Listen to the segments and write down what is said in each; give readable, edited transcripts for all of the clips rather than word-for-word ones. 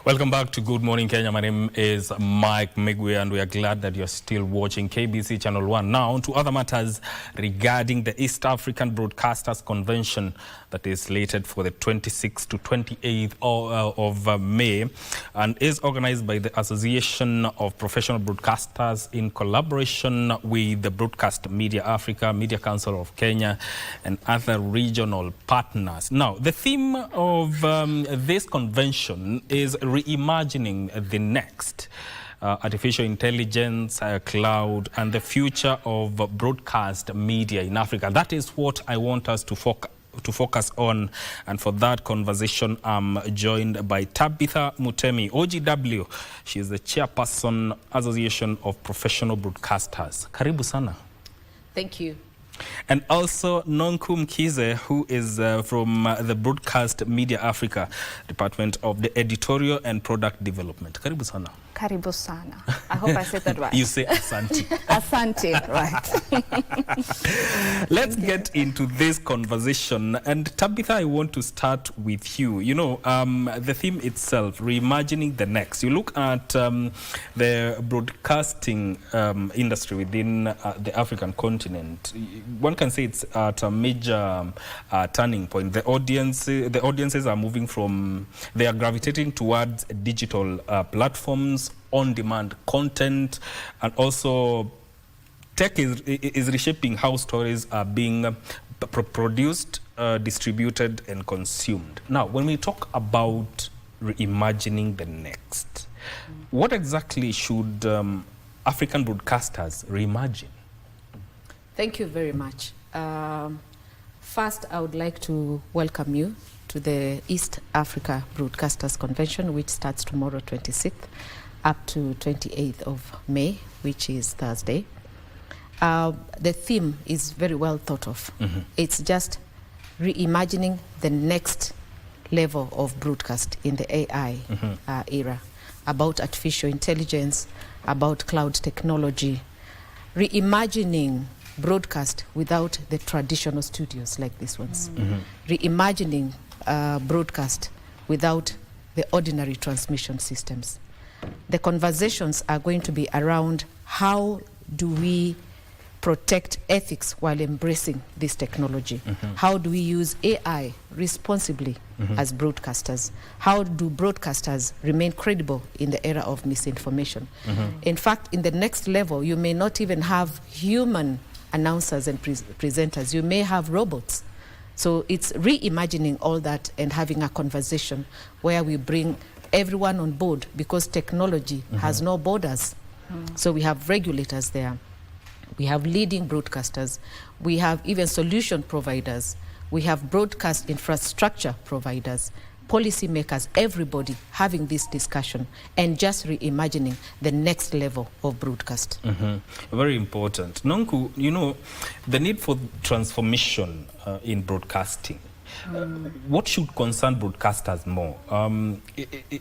Welcome back to Good Morning Kenya. My name is Mike Migwe and we are glad that you're still watching KBC Channel 1. Now to other matters regarding the East African Broadcasters Convention that is slated for the 26th to 28th of May and is organized by the Association of Professional Broadcasters in collaboration with the Broadcast Media Africa, Media Council of Kenya and other regional partners. Now, the theme of this convention is reimagining the next. Artificial intelligence, cloud, and the future of broadcast media in Africa. That is what I want us to focus on. And for that conversation, I'm joined by Tabitha Mutemi, OGW. She is the chairperson, Association of Professional Broadcasters. Karibu sana. Thank you. And also Nonku Mkize, who is from the Broadcast Media Africa, Department of the Editorial and Product Development. Karibu sana. Karibu sana. I hope I said that right. You say Asante. Asante, right. Let's get into this conversation. And Tabitha, I want to start with you. You know, the theme itself, reimagining the next. You look at the broadcasting industry within the African continent. One can say it's at a major turning point. The audiences are moving from, they are gravitating towards digital platforms, on-demand content, and also tech is reshaping how stories are being produced, distributed, and consumed. Now, when we talk about reimagining the next, what exactly should African broadcasters reimagine? Thank you very much. First, I would like to welcome you to the East Africa Broadcasters Convention, which starts tomorrow, 26th, up to 28th of May, which is Thursday. The theme is very well thought of. It's just reimagining the next level of broadcast in the AI era, about artificial intelligence, about cloud technology, reimagining broadcast without the traditional studios like these ones, reimagining broadcast without the ordinary transmission systems. The conversations are going to be around how do we protect ethics while embracing this technology? How do we use AI responsibly as broadcasters? How do broadcasters remain credible in the era of misinformation? In fact, in the next level, you may not even have human announcers and presenters. You may have robots. So it's reimagining all that and having a conversation where we bring everyone on board, because technology has no borders. So we have regulators there. We have leading broadcasters. We have even solution providers. We have broadcast infrastructure providers, policymakers, everybody having this discussion and just reimagining the next level of broadcast. Very important. Nonku, you know, the need for transformation in broadcasting. What should concern broadcasters more?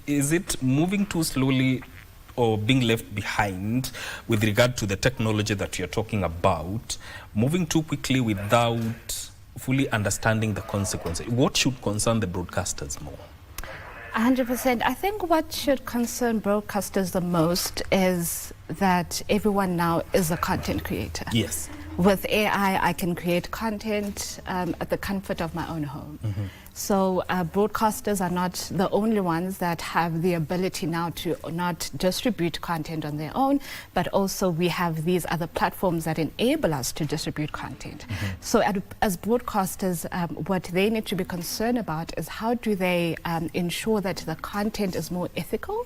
Is it moving too slowly or being left behind with regard to the technology that you're talking about, moving too quickly without fully understanding the consequences? What should concern the broadcasters more? 100%. I think what should concern broadcasters the most is that everyone now is a content creator. Yes. With AI, I can create content at the comfort of my own home. So broadcasters are not the only ones that have the ability now to not distribute content on their own, but also we have these other platforms that enable us to distribute content. So as broadcasters, what they need to be concerned about is how do they ensure that the content is more ethical,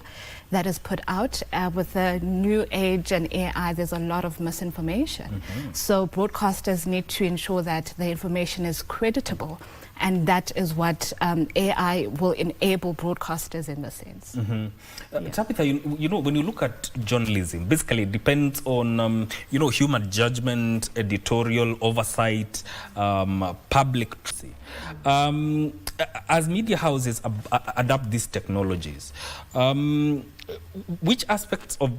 that is put out. With the new age and AI, there's a lot of misinformation. So broadcasters need to ensure that the information is creditable. And that is what AI will enable broadcasters in the sense. Tabitha, you know, when you look at journalism, basically it depends on, you know, human judgment, editorial oversight, public. As media houses adapt these technologies, which aspects of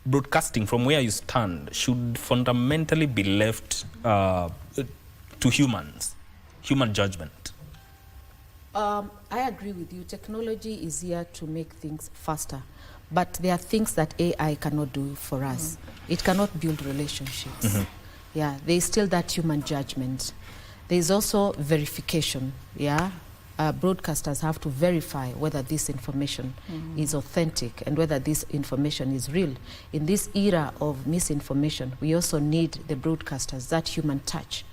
broadcasting from where you stand should fundamentally be left to human judgment? I agree with you. Technology is here to make things faster. But there are things that AI cannot do for us. It cannot build relationships. Yeah, there is still that human judgment. There is also verification. Yeah, broadcasters have to verify whether this information is authentic and whether this information is real. In this era of misinformation, we also need the broadcasters, that human touch.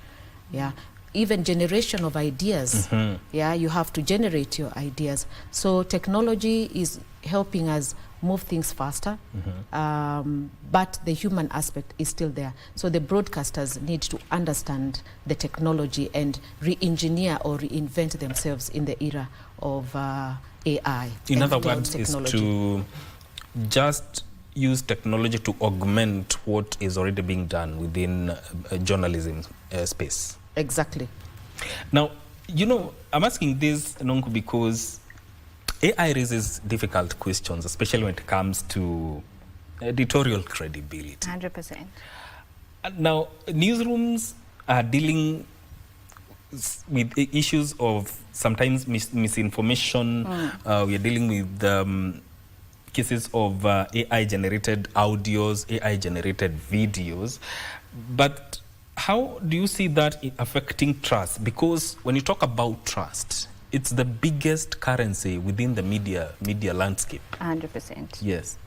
Yeah, even generation of ideas. Yeah, you have to generate your ideas. So technology is helping us move things faster, but the human aspect is still there. So the broadcasters need to understand the technology and re-engineer or reinvent themselves in the era of AI. In other words, is to just use technology to augment what is already being done within journalism space. Exactly. Now, you know, I'm asking this, Nonku, because AI raises difficult questions, especially when it comes to editorial credibility. 100%. Now, newsrooms are dealing with issues of sometimes misinformation. We are dealing with cases of AI-generated audios, AI-generated videos. But how do you see that affecting trust? Because when you talk about trust, it's the biggest currency within the media landscape. 100%. Yes.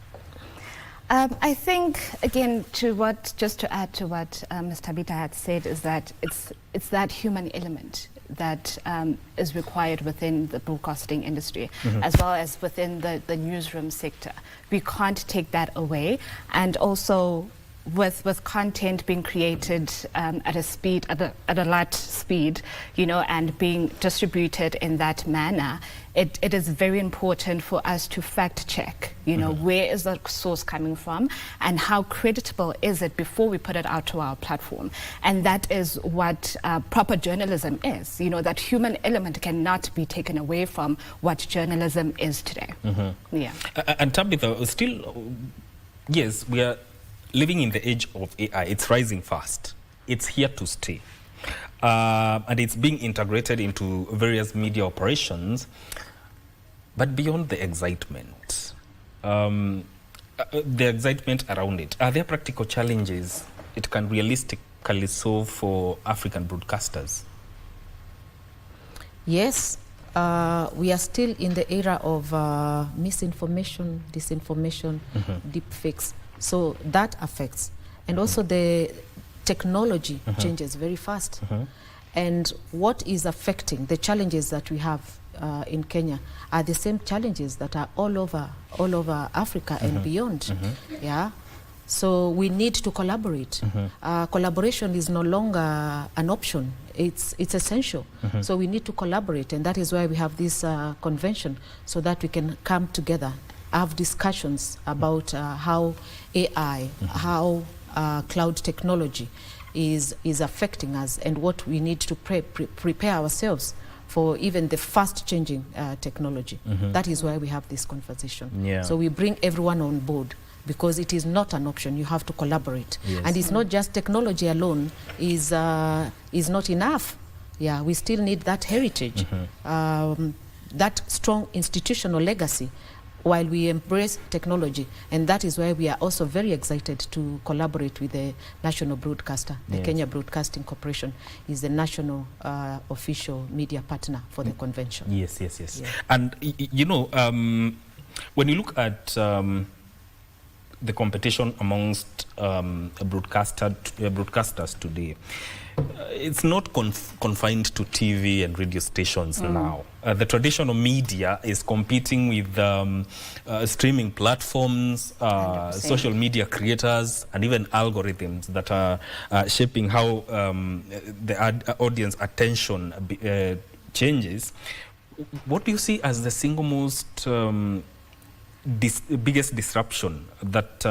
I think, again, just to add to what Ms. Tabita had said, is that it's that human element that is required within the broadcasting industry, as well as within the newsroom sector. We can't take that away. And also, with content being created at a light speed, you know, and being distributed in that manner, it is very important for us to fact check, you know, where is the source coming from and how creditable is it before we put it out to our platform. And that is what proper journalism is. You know, that human element cannot be taken away from what journalism is today. Yeah. And Tabitha, still, yes, we are living in the age of AI. It's rising fast. It's here to stay. And it's being integrated into various media operations. But beyond the excitement around it, are there practical challenges it can realistically solve for African broadcasters? Yes, we are still in the era of misinformation, disinformation, deep fakes. So that affects. And also the technology changes very fast. And what is affecting the challenges that we have in Kenya are the same challenges that are all over Africa and beyond. Yeah. So we need to collaborate. Collaboration is no longer an option. It's essential. So we need to collaborate, and that is why we have this convention, so that we can come together, have discussions about how AI, how cloud technology is affecting us, and what we need to prepare ourselves for even the fast changing technology. That is why we have this conversation. Yeah. So we bring everyone on board, because it is not an option. You have to collaborate. Yes. And it's not just technology alone is not enough. Yeah, we still need that heritage, that strong institutional legacy, while we embrace technology. And that is why we are also very excited to collaborate with the national broadcaster. The Kenya Broadcasting Corporation is the national official media partner for the convention. Yes. Yeah. And you know, when you look at the competition amongst broadcasters today, it's not confined to TV and radio stations now. The traditional media is competing with streaming platforms, social media creators, and even algorithms that are shaping how the audience attention changes. What do you see as the single most biggest disruption that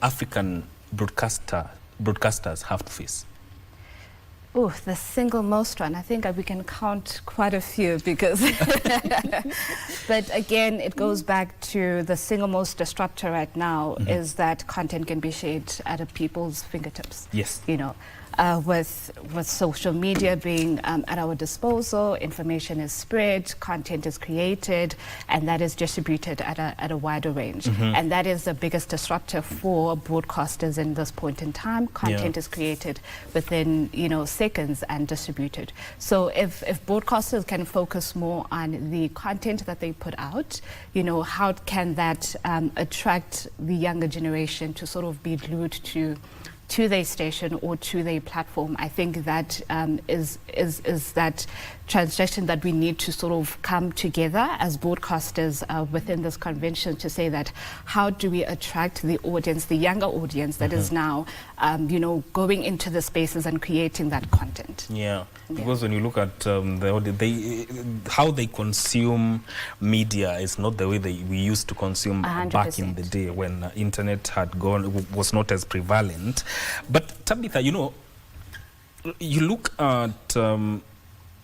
African broadcasters have to face? Oh, the single most one. I think we can count quite a few, because but again, it goes back to the single most disruptor right now is that content can be shared at people's fingertips. Yes. You know, with social media being at our disposal, information is spread, content is created, and that is distributed at a wider range. And that is the biggest disruptor for broadcasters in this point in time. Content is created within, seconds and distributed. So if broadcasters can focus more on the content that they put out, how can that attract the younger generation to sort of be glued to their station or to their platform? I think that is that transition that we need to sort of come together as broadcasters within this convention to say that how do we attract the audience, the younger audience that is now, going into the spaces and creating that content. Because when you look at the audience, how they consume media is not the way we used to consume 100%. Back in the day when internet was not as prevalent. But Tabitha, you look at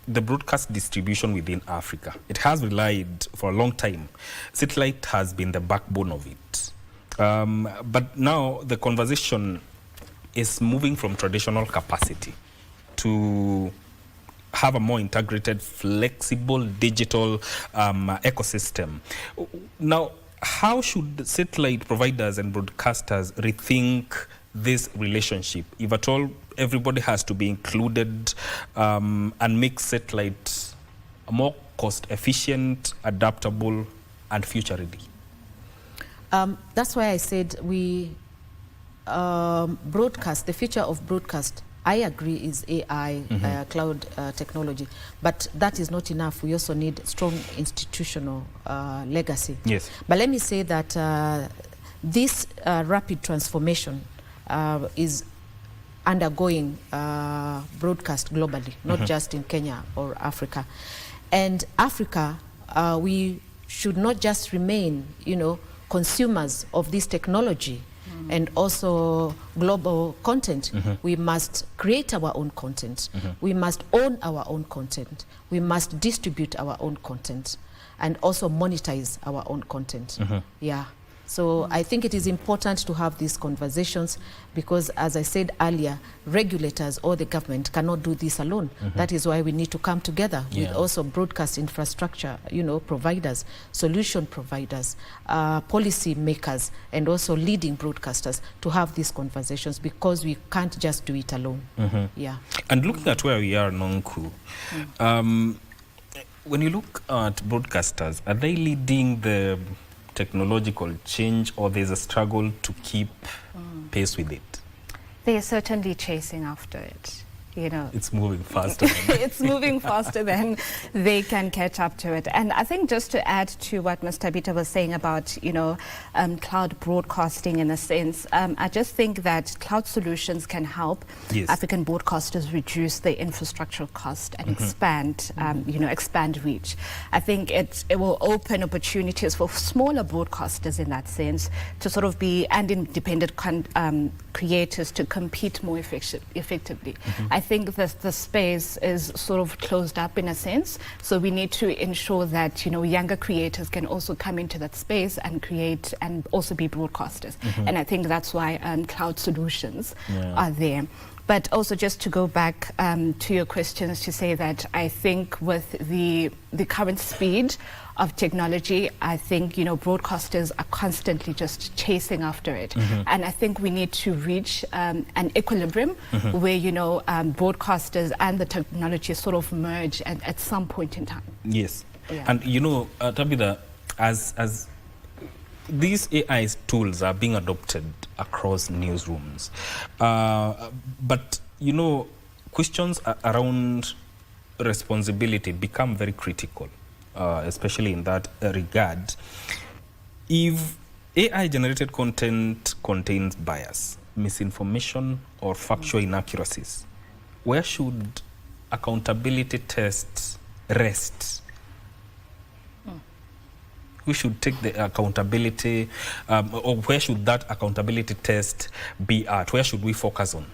the broadcast distribution within Africa. It has relied for a long time. Satellite has been the backbone of it. But now the conversation is moving from traditional capacity to have a more integrated, flexible digital ecosystem. Now, how should satellite providers and broadcasters rethink this relationship, if at all everybody has to be included, and make satellite more cost efficient, adaptable, and future ready? That's why I said we broadcast, the future of broadcast, I agree, is AI, cloud technology, but that is not enough. We also need strong institutional legacy. Yes. But let me say that this rapid transformation is undergoing broadcast globally, not just in Kenya or Africa. And Africa, we should not just remain, consumers of this technology and also global content. We must create our own content. We must own our own content. We must distribute our own content and also monetize our own content. So I think it is important to have these conversations because, as I said earlier, regulators or the government cannot do this alone. That is why we need to come together with also broadcast infrastructure, providers, solution providers, policy makers, and also leading broadcasters to have these conversations because we can't just do it alone. And looking at where we are, Nonku, when you look at broadcasters, are they leading the technological change, or there's a struggle to keep pace with it? They are certainly chasing after it. It's moving faster. It's moving faster than they can catch up to it. And I think just to add to what Ms. Tabitha was saying about, cloud broadcasting in a sense, I just think that cloud solutions can help African broadcasters reduce their infrastructural cost and expand, expand reach. I think it will open opportunities for smaller broadcasters in that sense to sort of be, and independent creators to compete more effectively. I think that the space is sort of closed up in a sense, so we need to ensure that younger creators can also come into that space and create and also be broadcasters. And I think that's why cloud solutions are there. But also just to go back to your questions, to say that I think with the current speed of technology, I think broadcasters are constantly just chasing after it. And I think we need to reach an equilibrium where broadcasters and the technology sort of merge at some point in time. Yes. And Tabitha, as these AI tools are being adopted across newsrooms, but questions around responsibility become very critical, especially in that regard. If AI generated content contains bias, misinformation, or factual inaccuracies, where should accountability tests rest? Who should take the accountability, or where should that accountability test be at? Where should we focus on?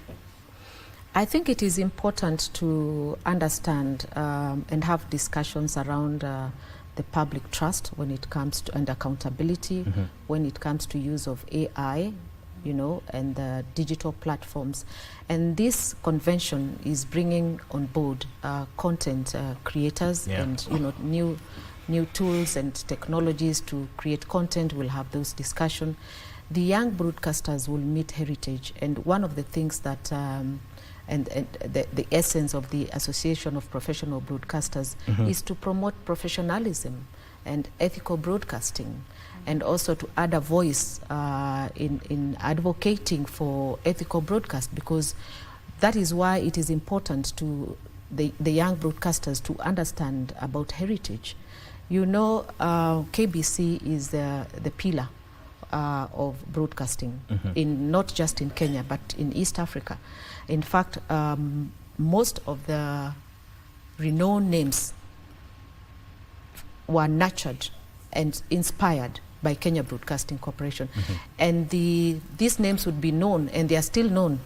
I think it is important to understand and have discussions around the public trust when it comes to, and accountability when it comes to use of AI, you know, and the digital platforms. And this convention is bringing on board content creators and, you know, new tools and technologies to create content. We'll have those discussions. The young broadcasters will meet heritage, and one of the things that and the essence of the Association of Professional Broadcasters is to promote professionalism and ethical broadcasting, and also to add a voice in advocating for ethical broadcast, because that is why it is important to the young broadcasters to understand about heritage. You know, KBC is the pillar of broadcasting, in not just in Kenya but in East Africa. In fact, most of the renowned names were nurtured and inspired by Kenya Broadcasting Corporation, and these names would be known, and they are still known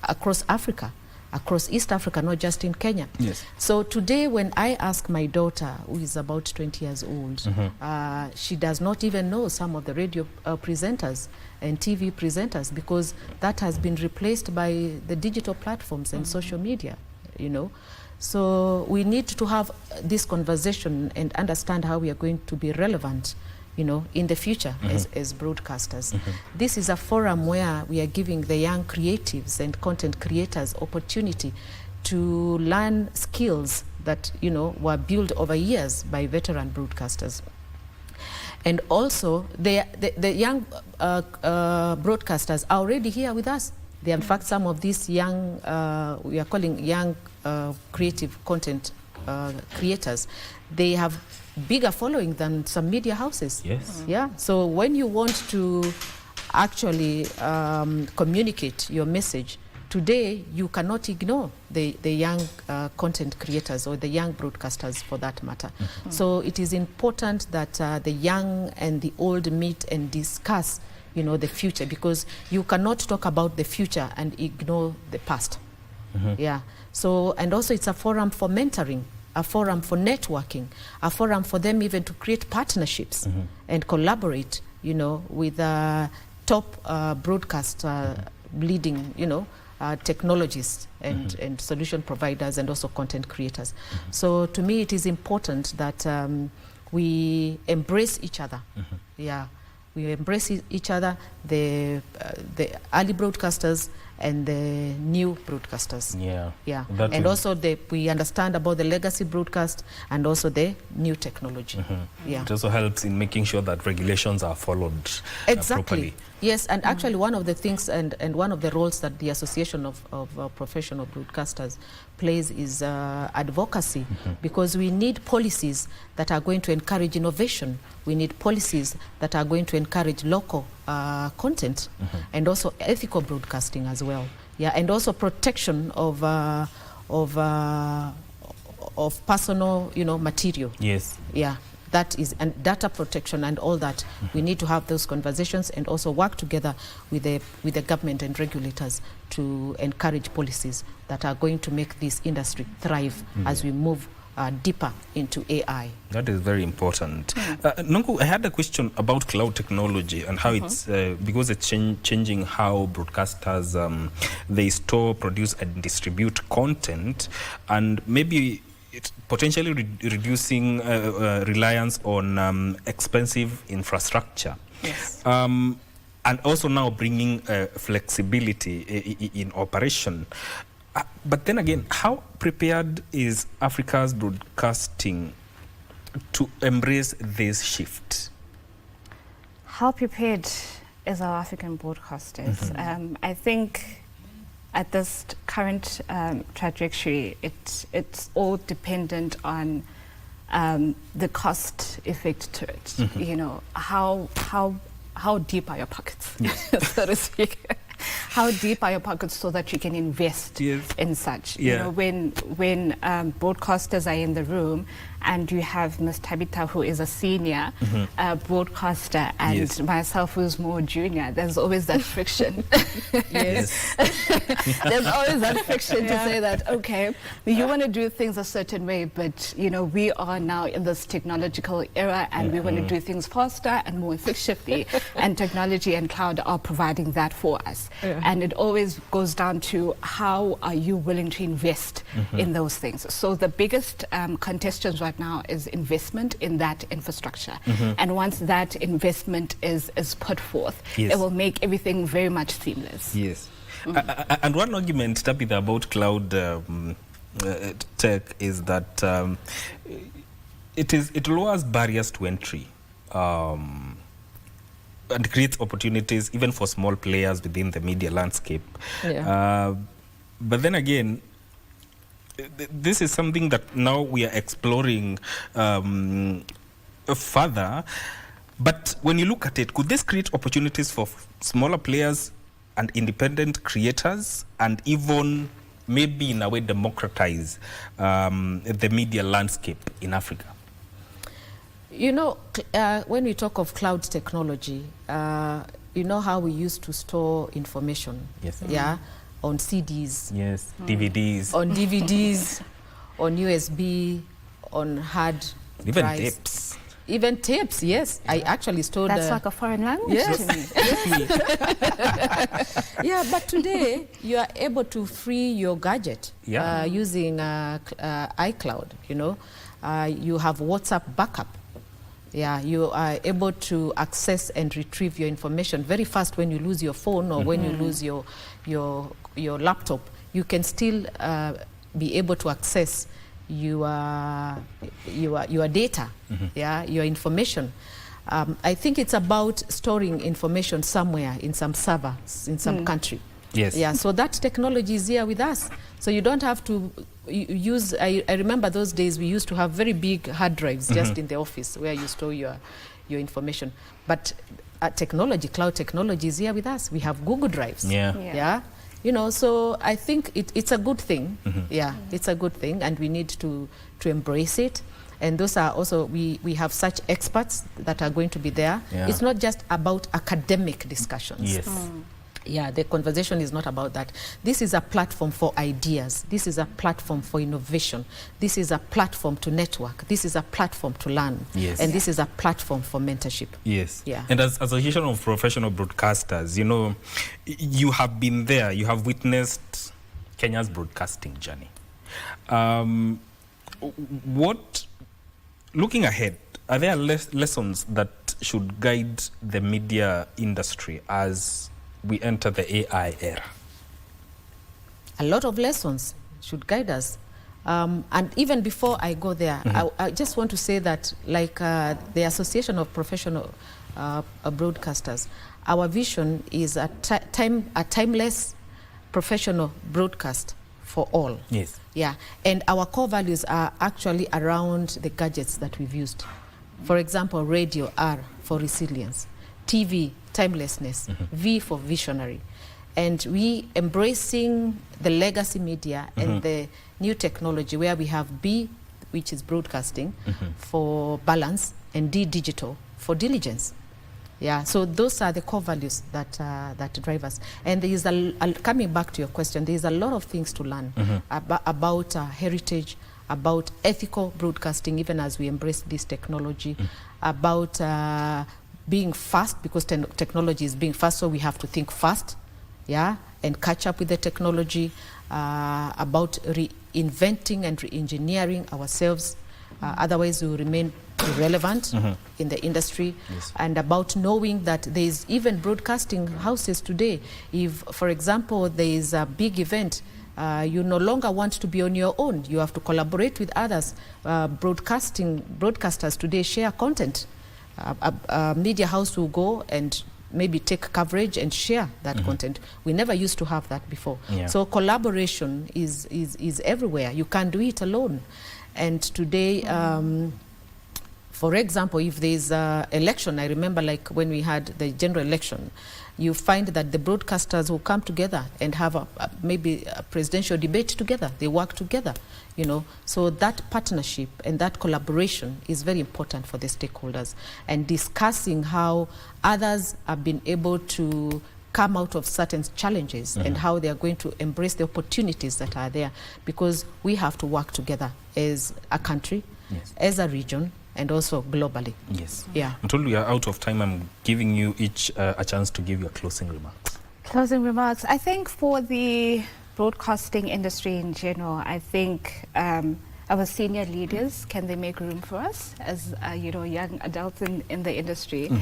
across Africa, across East Africa, not just in Kenya. Yes. So today, when I ask my daughter, who is about 20 years old, she does not even know some of the radio presenters and TV presenters, because that has been replaced by the digital platforms and social media, you know. So we need to have this conversation and understand how we are going to be relevant, you know, in the future as broadcasters. This is a forum where we are giving the young creatives and content creators opportunity to learn skills that, you know, were built over years by veteran broadcasters. And also the young broadcasters are already here with us. They are, in fact, some of these young, we are calling young creative content creators. They have bigger following than some media houses. Yes. Yeah. So when you want to actually communicate your message, today you cannot ignore the young content creators or the young broadcasters, for that matter. So it is important that the young and the old meet and discuss, you know, the future, because you cannot talk about the future and ignore the past. Yeah. So, and also it's a forum for mentoring, a forum for networking, a forum for them even to create partnerships and collaborate, you know, with top broadcast leading, you know, technologists and solution providers, and also content creators. So to me, it is important that we embrace each other. Yeah, we embrace each other, the early broadcasters and the new broadcasters. Yeah. And also we understand about the legacy broadcast and also the new technology. Yeah. It also helps in making sure that regulations are followed properly. Yes, and actually one of the things and one of the roles that the Association of Professional Broadcasters plays is advocacy, because we need policies that are going to encourage innovation. We need policies that are going to encourage local content and also ethical broadcasting as well. Yeah, and also protection of personal, you know, material. Yes. Yeah. That is, and data protection and all that. We need to have those conversations and also work together with the government and regulators to encourage policies that are going to make this industry thrive as we move deeper into AI. That is very important. Nonku, I had a question about cloud technology and how it's, because it's changing how broadcasters, they store, produce and distribute content, and maybe it's potentially reducing reliance on expensive infrastructure. Yes. And also now bringing flexibility in operation. But then again, how prepared is Africa's broadcasting to embrace this shift? How prepared is our African broadcasters? I think at this current trajectory, it's all dependent on the cost effect to it. You know, how deep are your pockets, so to speak? How deep are your pockets so that you can invest in such? You know, when broadcasters are in the room and you have Ms. Tabitha, who is a senior broadcaster, and myself, who's more junior, there's always that friction. Yes. There's always that friction to say that, okay, you want to do things a certain way, but you know, we are now in this technological era, and we want to do things faster and more efficiently, and technology and cloud are providing that for us. And it always goes down to how are you willing to invest in those things. So the biggest contestants right now is investment in that infrastructure. And once that investment is put forth, it will make everything very much seamless. Yes. And one argument, Tabitha, about cloud tech is that it lowers barriers to entry and creates opportunities even for small players within the media landscape. But then again, this is something that now we are exploring further. But when you look at it, could this create opportunities for smaller players and independent creators, and even maybe in a way democratize the media landscape in Africa? You know, when we talk of cloud technology, you know how we used to store information? Yeah, on CDs. Yes, DVDs. On DVDs, on USB, on hard even drives. tapes. Even tapes, yes. I actually stored... That's like a foreign language to me. Yeah, but today you are able to free your gadget using iCloud, you know. You have WhatsApp backup. Yeah, you are able to access and retrieve your information very fast. When you lose your phone or when you lose your laptop, you can still be able to access your data, your information. I think it's about storing information somewhere in some server, in some country. Yes. Yeah, so that technology is here with us. So you don't have to use, I remember those days we used to have very big hard drives just in the office where you store your information. But technology, cloud technology is here with us. We have Google Drives. Yeah. You know, so I think it's a good thing. Yeah, it's a good thing, and we need to embrace it. And those are also, we have such experts that are going to be there. It's not just about academic discussions. Yes. Yeah, the conversation is not about that. This is a platform for ideas. This is a platform for innovation. This is a platform to network. This is a platform to learn. Yes. And this is a platform for mentorship. Yes. Yeah. And as Association of Professional Broadcasters, you know, you have been there. You have witnessed Kenya's broadcasting journey. Looking ahead, are there lessons that should guide the media industry as we enter the AI era? A lot of lessons should guide us. And even before I go there, I just want to say that, like the Association of Professional Broadcasters, our vision is a timeless professional broadcast for all. Yes. Yeah, and our core values are actually around the gadgets that we've used. For example, radio, R for resilience, TV, timelessness, V for visionary. And we embracing the legacy media and the new technology, where we have B, which is broadcasting, for balance, and D, digital, for diligence. Yeah, so those are the core values that drive us. And there is coming back to your question, there is a lot of things to learn about heritage, about ethical broadcasting, even as we embrace this technology, about being fast, because technology is being fast, so we have to think fast, and catch up with the technology, about reinventing and re-engineering ourselves, otherwise we will remain irrelevant in the industry, and about knowing that there is even broadcasting houses today. If, for example, there is a big event, you no longer want to be on your own, you have to collaborate with others. Broadcasters today share content. A media house will go and maybe take coverage and share that content. We never used to have that before. So collaboration is everywhere. You can't do it alone. And today For example, if there's an election, I remember like when we had the general election, you find that the broadcasters will come together and have maybe a presidential debate together. They work together, you know. So that partnership and that collaboration is very important for the stakeholders, and discussing how others have been able to come out of certain challenges and how they are going to embrace the opportunities that are there, because we have to work together as a country, as a region, and also globally. Yes. Yeah. I'm told we are out of time. I'm giving you each a chance to give your closing remarks. Closing remarks. I think for the broadcasting industry in general, I think our senior leaders, can they make room for us as young adults in the industry?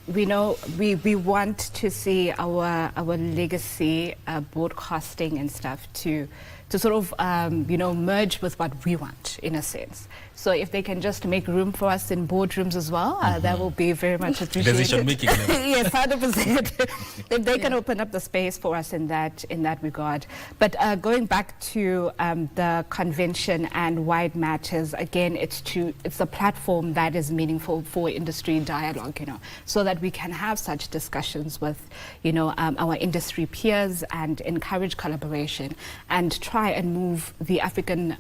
We know we want to see our legacy broadcasting and stuff to sort of merge with what we want, in a sense. So if they can just make room for us in boardrooms as well, that will be very much appreciated. Decision making. Yes, 100%. If they can open up the space for us in that regard. But going back to the convention and why it matters, again, it's a platform that is meaningful for industry dialogue, so that we can have such discussions with, our industry peers and encourage collaboration and try and move the African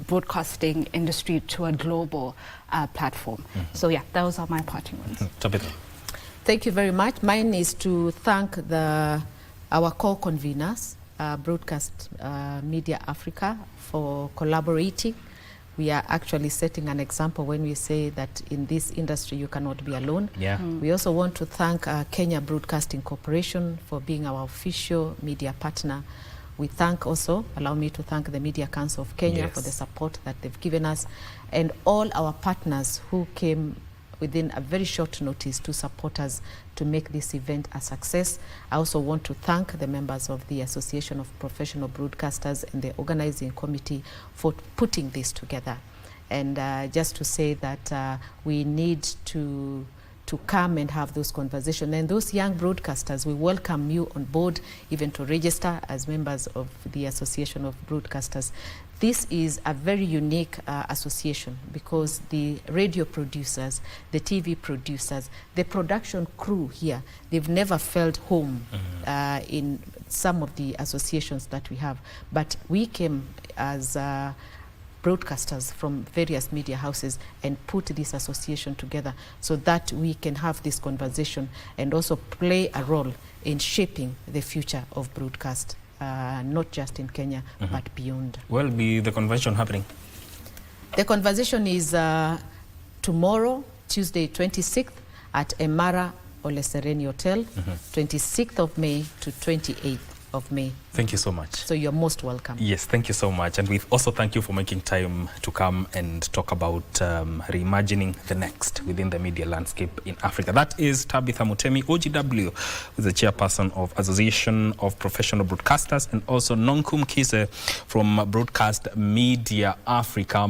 broadcasting industry to a global platform. So yeah, those are my parting words. Tabitha. Thank you very much. Mine is to thank our co-conveners, Broadcast Media Africa, for collaborating. We are actually setting an example when we say that in this industry you cannot be alone. Yeah. We also want to thank Kenya Broadcasting Corporation for being our official media partner. We thank also, allow me to thank the Media Council of Kenya for the support that they've given us, and all our partners who came within a very short notice to support us to make this event a success. I also want to thank the members of the Association of Professional Broadcasters and the organizing committee for putting this together. And just to say that we need to come and have those conversations. And those young broadcasters, we welcome you on board, even to register as members of the Association of Broadcasters. This is a very unique association, because the radio producers, the TV producers, the production crew here, they've never felt home in some of the associations that we have. But we came as broadcasters from various media houses and put this association together so that we can have this conversation and also play a role in shaping the future of broadcast, not just in Kenya, but beyond. Will be the convention happening? The conversation is tomorrow, Tuesday 26th, at Emara Ole Sereni Hotel, 26th of May to 28th of May. Thank you so much. So you're most welcome. Yes, thank you so much. And we also thank you for making time to come and talk about reimagining the next within the media landscape in Africa. That is Tabitha Mutemi, OGW, who is the chairperson of Association of Professional Broadcasters, and also Nonkum Kise from Broadcast Media Africa.